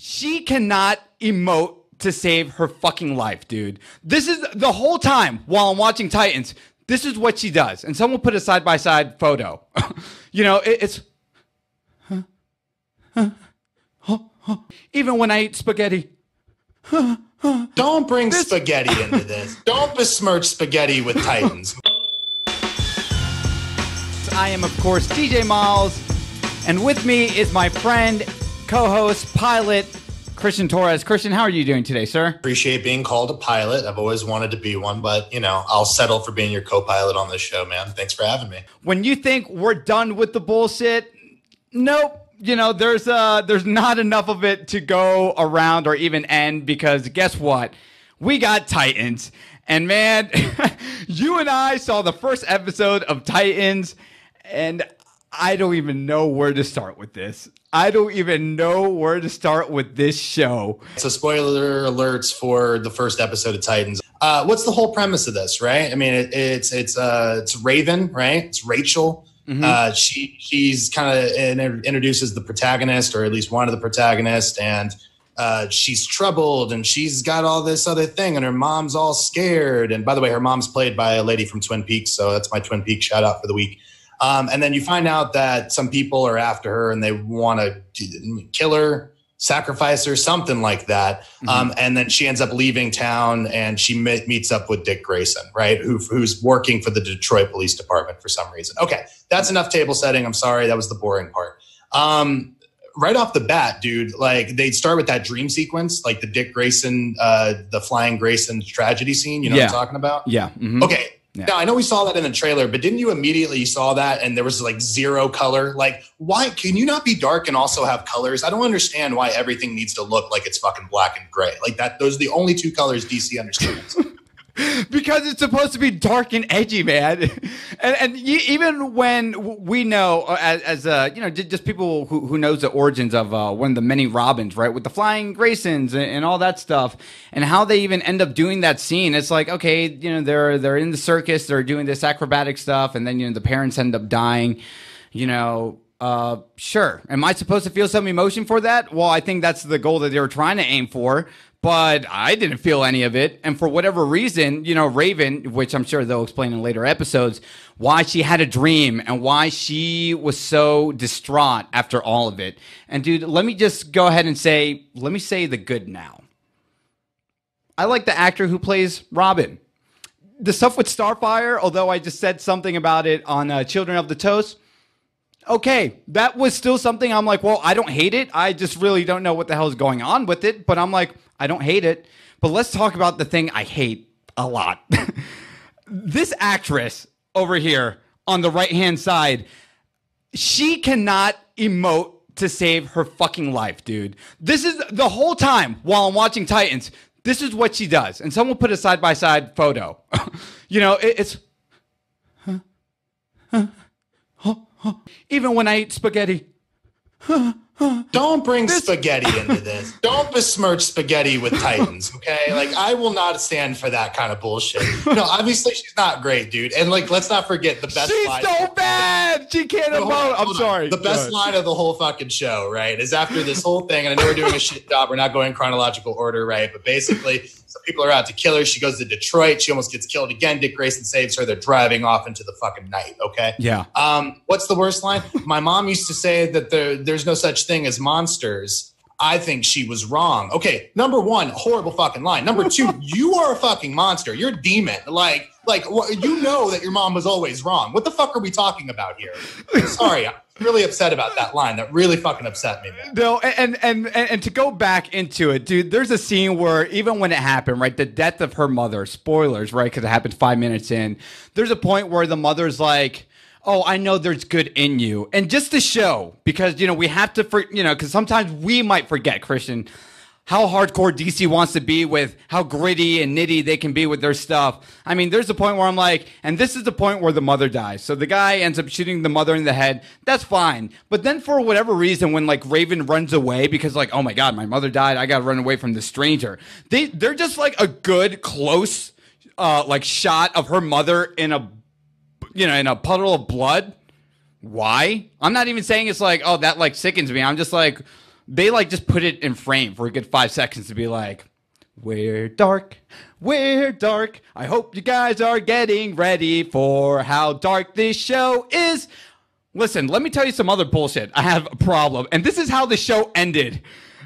She cannot emote to save her fucking life, dude. This is the whole time while I'm watching Titans. This is what she does. And someone put a side-by-side photo. You know, it's... Even when I eat spaghetti. Don't bring spaghetti into this. Don't besmirch spaghetti with Titans. I am, of course, DJ Miles. And with me is my friend, co-host, pilot, Christian Torres. Christian, how are you doing today, sir? Appreciate being called a pilot. I've always wanted to be one, but, you know, I'll settle for being your co-pilot on this show, man. Thanks for having me. When you think we're done with the bullshit, nope. You know, there's not enough of it to go around or even end, because guess what? We got Titans. And man, you and I saw the first episode of Titans, and I don't even know where to start with this. I don't even know where to start with this show. So spoiler alerts for the first episode of Titans. What's the whole premise of this, right? I mean, it's Raven, right? It's Rachel. Mm-hmm. She's kind of introduces the protagonist, or at least one of the protagonists, and she's troubled, and she's got all this other thing, and her mom's all scared. And by the way, her mom's played by a lady from Twin Peaks, so that's my Twin Peaks shout out for the week. And then you find out that some people are after her, and they want to kill her, sacrifice her, something like that. Mm-hmm. And then she ends up leaving town, and she meets up with Dick Grayson, right? Who's working for the Detroit Police Department for some reason. Okay, that's enough table setting. I'm sorry, that was the boring part. Right off the bat, dude, like they start with that dream sequence, like the Dick Grayson, the Flying Grayson tragedy scene. You know what I'm talking about? Yeah. Mm-hmm. Okay. Yeah. Now, I know we saw that in the trailer, but didn't you immediately saw that and there was like zero color? Like, why can you not be dark and also have colors? I don't understand why everything needs to look like it's fucking black and gray. Like that, those are the only two colors DC understands. Because it's supposed to be dark and edgy, man. And even when we know, as you know, just people who knows the origins of one of the many Robins, right, with the Flying Graysons and all that stuff, and how they even end up doing that scene, it's like, okay, you know, they're in the circus, they're doing this acrobatic stuff, and then, you know, the parents end up dying, you know. Sure. Am I supposed to feel some emotion for that? Well, I think that's the goal that they were trying to aim for, but I didn't feel any of it. And for whatever reason, you know, Raven, which I'm sure they'll explain in later episodes, why she had a dream and why she was so distraught after all of it. And dude, let me just go ahead and say, let me say the good now. I like the actor who plays Robin. The stuff with Starfire, although I just said something about it on Children of the Toast, okay, that was still something I'm like, well, I don't hate it. I just really don't know what the hell is going on with it. But I'm like, I don't hate it. But let's talk about the thing I hate a lot. This actress over here on the right-hand side, she cannot emote to save her fucking life, dude. This is the whole time while I'm watching Titans. This is what she does. And someone put a side-by-side photo. You know, it's... Even when I eat spaghetti. Don't bring spaghetti into this. Don't besmirch spaghetti with Titans, okay? Like, I will not stand for that kind of bullshit. No, obviously she's not great, dude. And like, let's not forget the best line. She's so bad. She can't emote. I'm sorry. The best line of the whole fucking show, right, is after this whole thing, and I know we're doing a shit job. We're not going chronological order, right? But basically, some people are out to kill her. She goes to Detroit. She almost gets killed again. Dick Grayson saves her. They're driving off into the fucking night, okay? Yeah. What's the worst line? My mom used to say that there's no such thing as monsters. I think she was wrong. Okay, number one, horrible fucking line. Number two, you are a fucking monster. You're a demon. Like you know that your mom was always wrong. What the fuck are we talking about here? Sorry, I'm really upset about that line. That really fucking upset me, man. No, and to go back into it, dude, there's a scene where even when it happened, right, the death of her mother, spoilers, right, because it happened 5 minutes in, there's a point where the mother's like, oh, I know there's good in you. And just to show, because, you know, we have to, you know, because sometimes we might forget, Christian, how hardcore DC wants to be with how gritty and nitty they can be with their stuff. I mean, there's a point where I'm like, and this is the point where the mother dies. So the guy ends up shooting the mother in the head. That's fine. But then for whatever reason, when like Raven runs away because like, oh my God, my mother died. I got to run away from the stranger. They're just like a good close, like shot of her mother in a, you know, in a puddle of blood. Why? I'm not even saying it's like, oh, that like sickens me. I'm just like, they like just put it in frame for a good 5 seconds to be like, we're dark. I hope you guys are getting ready for how dark this show is. Listen, let me tell you some other bullshit. I have a problem. And this is how the show ended.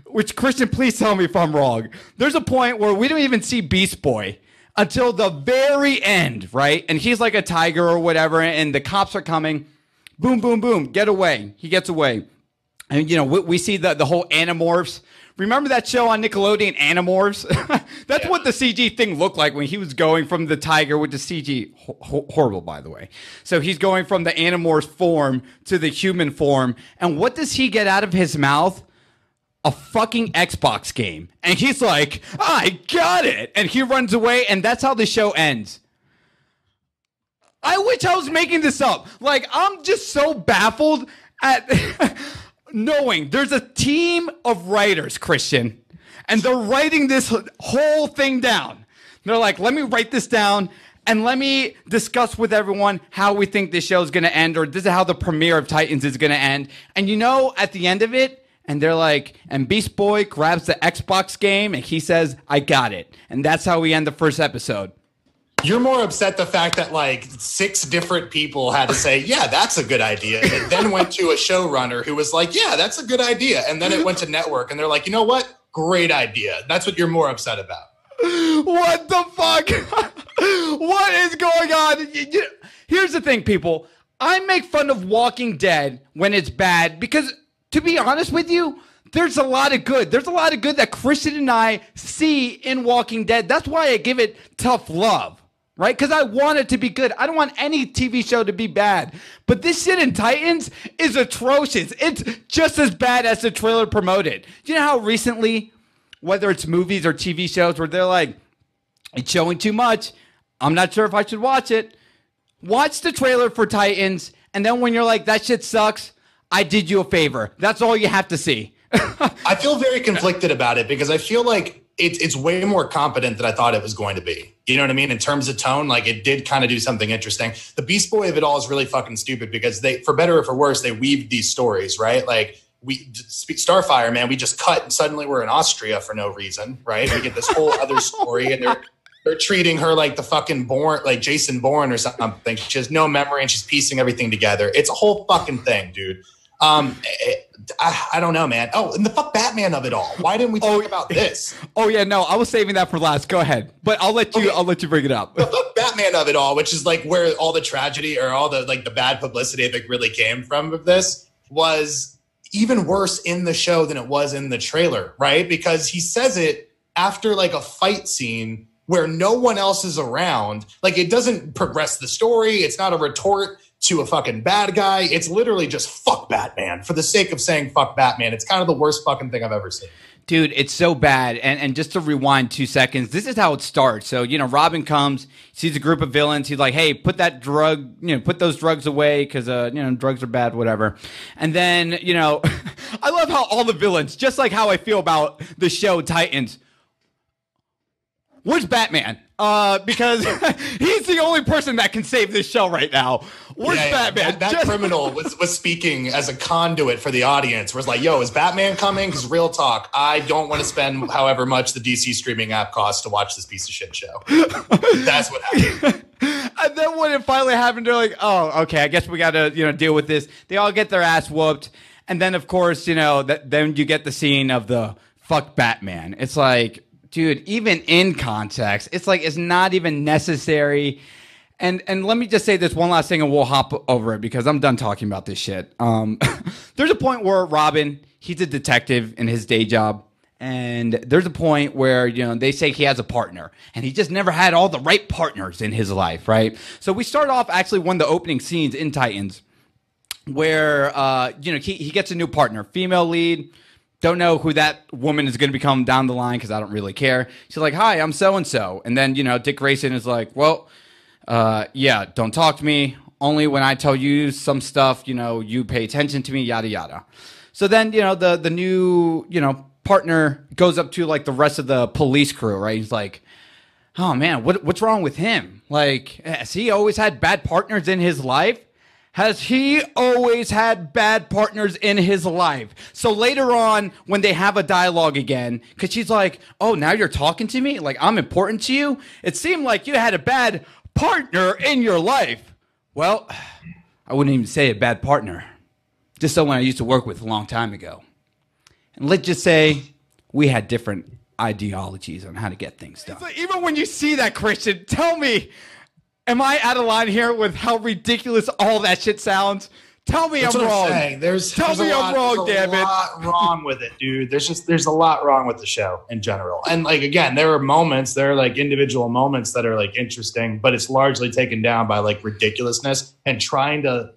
Which, Christian, please tell me if I'm wrong. There's a point where we don't even see Beast Boy until the very end, right? And he's like a tiger or whatever, and the cops are coming. Boom, boom, boom. Get away. He gets away. And, you know, we see the whole Animorphs. Remember that show on Nickelodeon, Animorphs? That's what the CG thing looked like when he was going from the tiger with the CG. Horrible, by the way. So he's going from the Animorphs form to the human form. And what does he get out of his mouth? A fucking Xbox game. And he's like, I got it. And he runs away, and that's how the show ends. I wish I was making this up. Like, I'm just so baffled at knowing there's a team of writers, Christian, and they're writing this whole thing down. They're like, let me write this down and let me discuss with everyone how we think this show is going to end, or this is how the premiere of Titans is going to end. And you know, at the end of it, and they're like, and Beast Boy grabs the Xbox game and he says, I got it. And that's how we end the first episode. You're more upset the fact that like 6 different people had to say, yeah, that's a good idea. And then went to a showrunner who was like, yeah, that's a good idea. And then it went to network and they're like, you know what? Great idea. That's what you're more upset about. What the fuck? What is going on? Here's the thing, people. I make fun of Walking Dead when it's bad because, to be honest with you, there's a lot of good. There's a lot of good that Christian and I see in Walking Dead. That's why I give it tough love. Right? Because I want it to be good. I don't want any TV show to be bad. But this shit in Titans is atrocious. It's just as bad as the trailer promoted. Do you know how recently, whether it's movies or TV shows, where they're like, it's showing too much. I'm not sure if I should watch it. Watch the trailer for Titans. And then when you're like, that shit sucks, I did you a favor. That's all you have to see. I feel very conflicted about it because I feel like it's way more competent than I thought it was going to be. You know what I mean? In terms of tone, like it did kind of do something interesting. The Beast Boy of it all is really fucking stupid because they, for better or for worse, they weaved these stories, right? Like Starfire, man, we just cut and suddenly we're in Austria for no reason, right? We get this whole other story and they're treating her like the fucking Bourne, like Jason Bourne or something. She has no memory and she's piecing everything together. It's a whole fucking thing, dude. I don't know, man. Oh, and the fuck Batman of it all. Why didn't we talk about this? Oh yeah, no, I was saving that for last. Go ahead, but I'll let you bring it up. The fuck Batman of it all, which is like where all the tragedy or all the like the bad publicity that really came from of this was even worse in the show than it was in the trailer, right? Because he says it after like a fight scene where no one else is around. Like it doesn't progress the story. It's not a retort to a fucking bad guy. It's literally just fuck Batman for the sake of saying fuck Batman. It's kind of the worst fucking thing I've ever seen. Dude, it's so bad. And just to rewind 2 seconds, this is how it starts. So, you know, Robin comes, sees a group of villains. He's like, hey, put that drug, you know, put those drugs away because, you know, drugs are bad, whatever. And then, you know, I love how all the villains, just like how I feel about the show Titans, where's Batman? Because he's the only person that can save this show right now. Where's Batman? That criminal was speaking as a conduit for the audience. Was like, yo, is Batman coming? Because real talk, I don't want to spend however much the DC streaming app costs to watch this piece of shit show. That's what happened. And then when it finally happened, they're like, oh, okay, I guess we got to, you know, deal with this. They all get their ass whooped. And then, of course, you know, then you get the scene of the fuck Batman. It's like, dude, even in context, it's like it's not even necessary. And let me just say this one last thing and we'll hop over it because I'm done talking about this shit. There's a point where Robin, he's a detective in his day job. And there's a point where, you know, they say he has a partner. And he just never had all the right partners in his life, right? So we start off actually one of the opening scenes in Titans where, you know, he gets a new partner, female lead. Don't know who that woman is going to become down the line because I don't really care. She's like, hi, I'm so-and-so. And then, you know, Dick Grayson is like, well, yeah, don't talk to me. Only when I tell you some stuff, you know, you pay attention to me, yada, yada. So then, you know, the new, you know, partner goes up to like the rest of the police crew, right? He's like, oh man, what's wrong with him? Like, has he always had bad partners in his life? Has he always had bad partners in his life? So later on, when they have a dialogue again, because she's like, oh, now you're talking to me? Like, I'm important to you? It seemed like you had a bad partner in your life. Well, I wouldn't even say a bad partner. Just someone I used to work with a long time ago. And let's just say we had different ideologies on how to get things done. Like, even when you see that, Christian, tell me, am I out of line here with how ridiculous all that shit sounds? Tell me I'm wrong. Tell me I'm wrong, damn it. There's a lot wrong with it, dude. There's a lot wrong with the show in general. And like, again, there are like individual moments that are like interesting, but it's largely taken down by like ridiculousness and trying to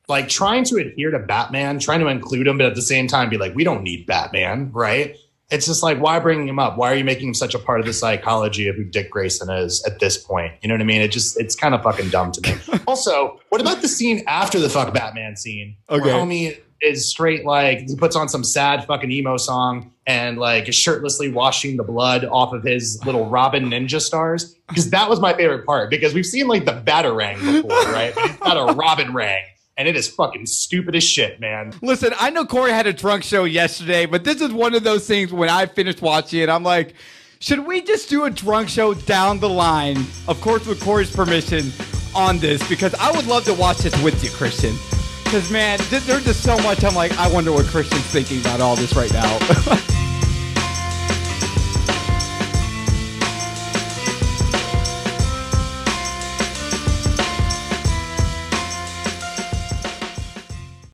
adhere to Batman, trying to include him, but at the same time be like, we don't need Batman, right? It's just like, why bring him up? Why are you making him such a part of the psychology of who Dick Grayson is at this point? You know what I mean? It's kind of fucking dumb to me. Also, what about the scene after the fuck Batman scene? Okay. Where homie is straight, like, he puts on some sad fucking emo song and like is shirtlessly washing the blood off of his little Robin ninja stars. Because that was my favorite part, because we've seen like the Batarang before, right? But it's not a Robin Rang. And it is fucking stupid as shit, man. Listen, I know Corey had a drunk show yesterday, but this is one of those things when I finished watching it, I'm like, should we just do a drunk show down the line? Of course, with Corey's permission on this, because I would love to watch this with you, Christian. Because, man, there's just so much. I'm like, I wonder what Christian's thinking about all this right now.